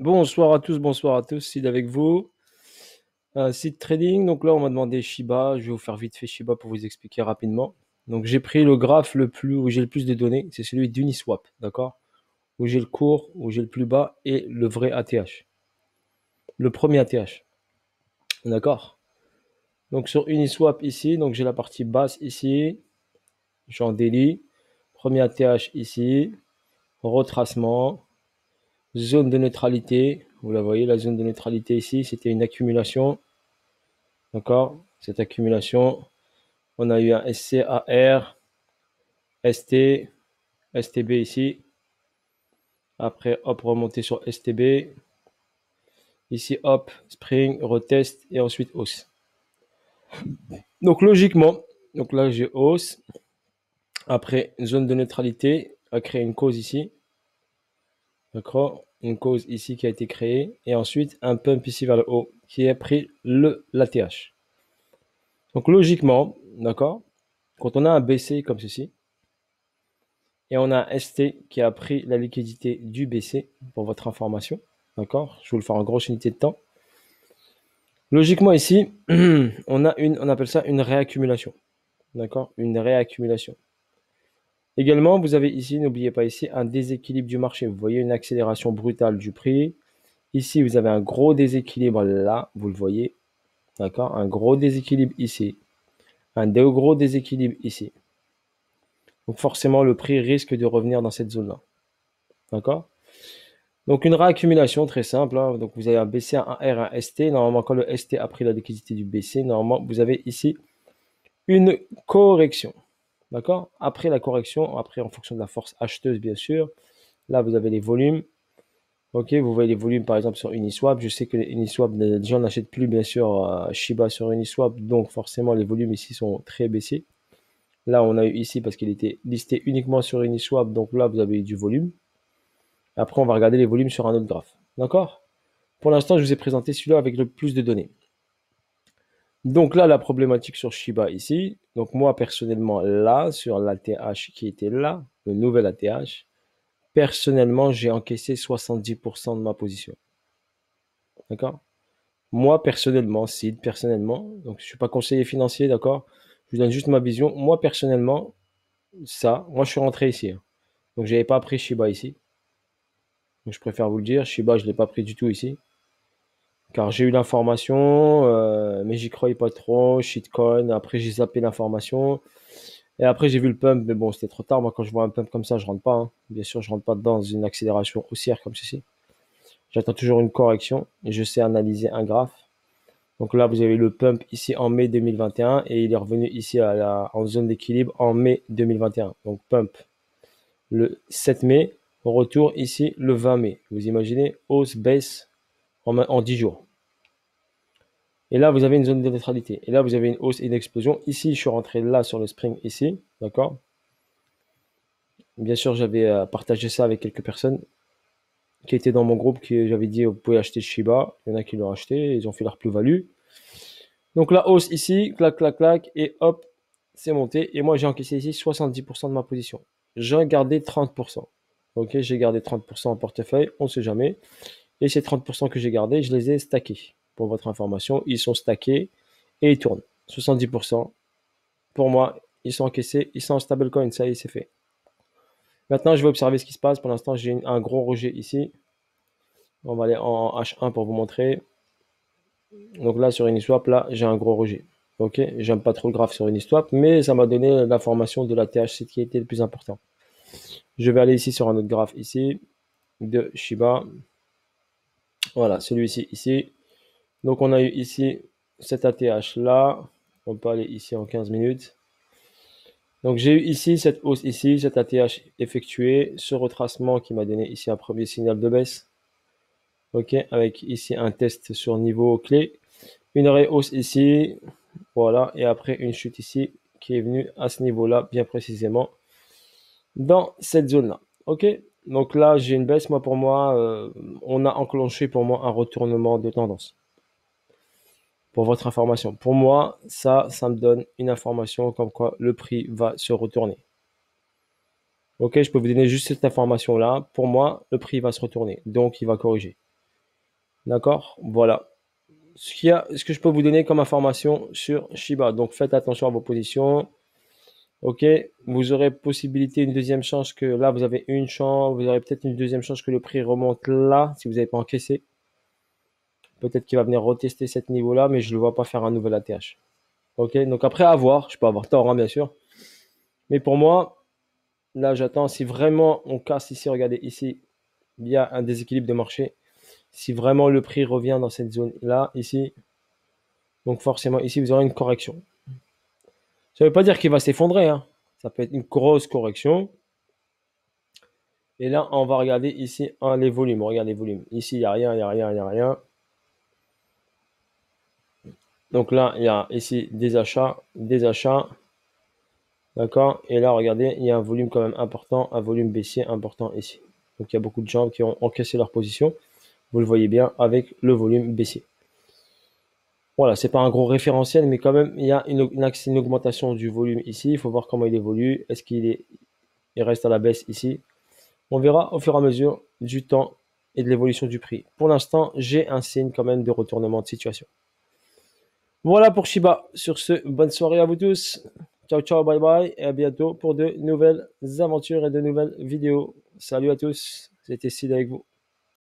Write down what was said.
Bonsoir à tous, Sid avec vous. Sid Trading, donc là on m'a demandé Shiba, je vais vous faire vite fait Shiba pour vous expliquer rapidement. Donc j'ai pris le graphe où j'ai le plus de données, c'est celui d'Uniswap, d'accord? Où j'ai le cours, où j'ai le plus bas et le vrai ATH. Le premier ATH, d'accord? Donc sur Uniswap ici, donc j'ai la partie basse ici, je suis en daily, premier ATH ici, retracement, zone de neutralité, vous la voyez la zone de neutralité ici, c'était une accumulation. D'accord? Cette accumulation, on a eu un SCAR, ST, STB ici. Après, hop, remonter sur STB. Ici, hop, spring, retest et ensuite hausse. Donc, logiquement, donc là, j'ai hausse. Après, une zone de neutralité a créé une cause ici. D'accord? Une cause ici qui a été créée. Et ensuite, un pump ici vers le haut qui a pris l'ATH. Donc, logiquement, d'accord? Quand on a un BC comme ceci, et on a un ST qui a pris la liquidité du BC pour votre information. D'accord? Je vais vous le faire en grosse unité de temps. Logiquement ici, on appelle ça une réaccumulation. D'accord? Une réaccumulation. Également, vous avez ici, n'oubliez pas ici, un déséquilibre du marché. Vous voyez une accélération brutale du prix. Ici, vous avez un gros déséquilibre là, vous le voyez. D'accord? Un gros déséquilibre ici. Un gros déséquilibre ici. Donc forcément, le prix risque de revenir dans cette zone-là. D'accord? Donc une réaccumulation très simple, hein. Donc vous avez un BC, un R, un ST. Normalement, quand le ST a pris la liquidité du BC, normalement, vous avez ici une correction. D'accord? Après la correction, après en fonction de la force acheteuse, bien sûr, là vous avez les volumes. Ok, vous voyez les volumes par exemple sur Uniswap. Je sais que les Uniswap, les gens n'achètent plus bien sûr Shiba sur Uniswap, donc forcément les volumes ici sont très baissés. Là on a eu ici parce qu'il était listé uniquement sur Uniswap, donc là vous avez eu du volume. Après on va regarder les volumes sur un autre graphe. D'accord? Pour l'instant, je vous ai présenté celui-là avec le plus de données. Donc là, la problématique sur Shiba ici. Donc moi, personnellement, là, sur l'ATH qui était là, le nouvel ATH, personnellement, j'ai encaissé 70% de ma position. D'accord? Moi, personnellement, Sid, personnellement, donc je ne suis pas conseiller financier, d'accord? Je vous donne juste ma vision. Moi, personnellement, moi, je suis rentré ici, hein. Donc, je n'avais pas pris Shiba ici. Donc, je préfère vous le dire. Shiba, je ne l'ai pas pris du tout ici. Car j'ai eu l'information, mais j'y croyais pas trop, shitcoin, après j'ai zappé l'information, et après j'ai vu le pump, mais bon, c'était trop tard. Moi, quand je vois un pump comme ça, je rentre pas, hein. Bien sûr, je rentre pas dans une accélération haussière comme ceci. J'attends toujours une correction, et je sais analyser un graphe. Donc là, vous avez le pump ici en mai 2021, et il est revenu ici en zone d'équilibre en mai 2021. Donc pump le 7 mai, retour ici le 20 mai. Vous imaginez, hausse, baisse en 10 jours. Et là, vous avez une zone de neutralité. Et là, vous avez une hausse et une explosion. Ici, je suis rentré là sur le spring ici. D'accord? Bien sûr, j'avais partagé ça avec quelques personnes qui étaient dans mon groupe, qui j'avais dit, vous pouvez acheter Shiba. Il y en a qui l'ont acheté. Ils ont fait leur plus-value. Donc la hausse ici, clac, clac, clac. Et hop, c'est monté. Et moi, j'ai encaissé ici 70% de ma position. J'ai gardé 30%. Ok, j'ai gardé 30% en portefeuille. On ne sait jamais. Et ces 30% que j'ai gardés, je les ai stackés. Pour votre information, ils sont stackés et ils tournent. 70%. Pour moi, ils sont encaissés, ils sont en stablecoin, ça y est, c'est fait. Maintenant, je vais observer ce qui se passe. Pour l'instant, j'ai un gros rejet ici. On va aller en H1 pour vous montrer. Donc là, sur Uniswap, là, j'ai un gros rejet. Ok, j'aime pas trop le graphe sur Uniswap, mais ça m'a donné l'information de la THC qui était le plus important. Je vais aller ici sur un autre graphe ici de Shiba. Voilà, celui-ci ici. Donc on a eu ici cet ATH là. On peut aller ici en 15 minutes. Donc j'ai eu ici cette hausse ici, cet ATH effectué, ce retracement qui m'a donné ici un premier signal de baisse. Ok, avec ici un test sur niveau clé, une hausse ici, voilà, et après une chute ici qui est venue à ce niveau-là, bien précisément, dans cette zone-là. Ok, donc là j'ai une baisse, moi pour moi, on a enclenché pour moi un retournement de tendance. Pour votre information, pour moi, ça me donne une information comme quoi le prix va se retourner. Ok, je peux vous donner juste cette information-là. Pour moi, le prix va se retourner, donc il va corriger. D'accord? Voilà. Ce que je peux vous donner comme information sur Shiba. Donc faites attention à vos positions. Ok, vous aurez possibilité une deuxième chance que là vous avez une chance, vous aurez peut-être une deuxième chance que le prix remonte là si vous n'avez pas encaissé. Peut-être qu'il va venir retester ce niveau-là, mais je ne le vois pas faire un nouvel ATH. Ok, donc après à voir, je peux avoir tort hein, bien sûr. Mais pour moi, là j'attends si vraiment on casse ici, regardez ici, il y a un déséquilibre de marché. Si vraiment le prix revient dans cette zone-là, ici, donc forcément ici vous aurez une correction. Ça ne veut pas dire qu'il va s'effondrer, hein. Ça peut être une grosse correction. Et là, on va regarder ici les volumes. On regarde les volumes. Ici, il n'y a rien, il n'y a rien, il n'y a rien. Donc là, il y a ici des achats, des achats. D'accord? Et là, regardez, il y a un volume quand même important, un volume baissier important ici. Donc il y a beaucoup de gens qui ont encaissé leur position. Vous le voyez bien avec le volume baissier. Voilà, c'est pas un gros référentiel, mais quand même, il y a une augmentation du volume ici. Il faut voir comment il évolue. Est-ce il reste à la baisse ici? On verra au fur et à mesure du temps et de l'évolution du prix. Pour l'instant, j'ai un signe quand même de retournement de situation. Voilà pour Shiba. Sur ce, bonne soirée à vous tous. Ciao, ciao, bye bye et à bientôt pour de nouvelles aventures et de nouvelles vidéos. Salut à tous, c'était Sid avec vous.